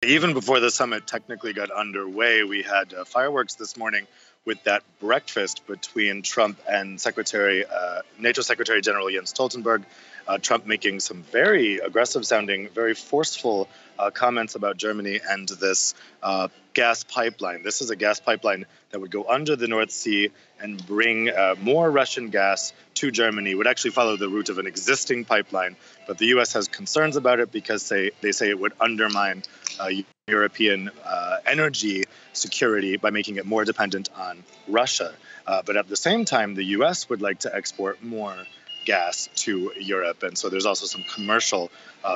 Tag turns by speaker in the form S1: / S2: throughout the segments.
S1: Even before the summit technically got underway, we had fireworks this morning with that breakfast between Trump and NATO Secretary General Jens Stoltenberg. Trump making some very aggressive-sounding, very forceful comments about Germany and this gas pipeline. This is a gas pipeline that would go under the North Sea and bring more Russian gas to Germany. It would actually follow the route of an existing pipeline, but the U.S. has concerns about it because they say it would undermine European energy security by making it more dependent on Russia. But at the same time, the U.S. would like to export more gas to Europe, and so there's also some commercial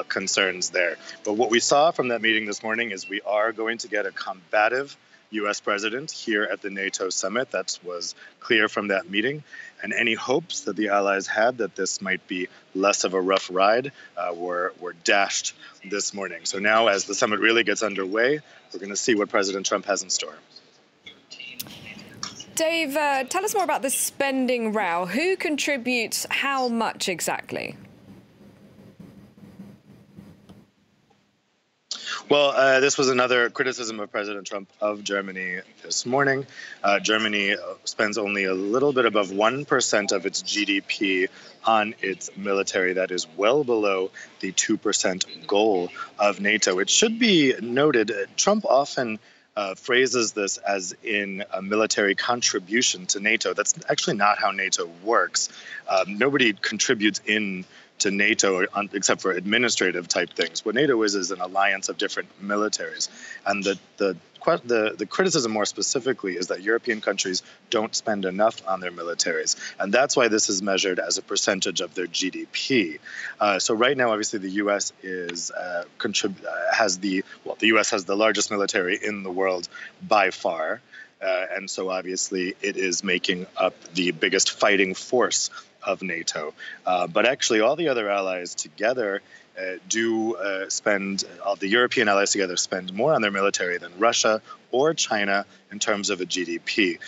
S1: concerns there. But what we saw from that meeting this morning is we are going to get a combative U.S. president here at the NATO summit. That was clear from that meeting. And any hopes that the allies had that this might be less of a rough ride were dashed this morning. So now, as the summit really gets underway, we're going to see what President Trump has in store.
S2: Dave, tell us more about this spending row. Who contributes how much exactly?
S1: Well, this was another criticism of President Trump of Germany this morning. Germany spends only a little bit above 1% of its GDP on its military. That is well below the 2% goal of NATO. It should be noted, Trump often phrases this as in a military contribution to NATO. That's actually not how NATO works. Nobody contributes in to NATO except for administrative type things. What NATO is an alliance of different militaries. And the criticism more specifically is that European countries don't spend enough on their militaries. And that's why this is measured as a percentage of their GDP. So right now, obviously, the U.S. has the U.S. has the largest military in the world by far. And so obviously it is making up the biggest fighting force of NATO. But actually all the other allies together all the European allies together spend more on their military than Russia or China in terms of a GDP.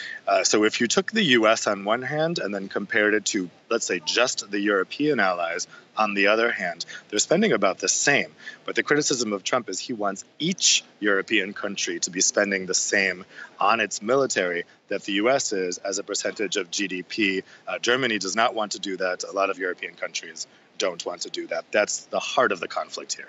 S1: So if you took the US on one hand and then compared it to, let's say, just the European allies on the other hand, they're spending about the same. But the criticism of Trump is he wants each European country to be spending the same on its military that the US is as a percentage of GDP. Germany does not want to do that. A lot of European countries don't want to do that. That's the heart of the conflict here.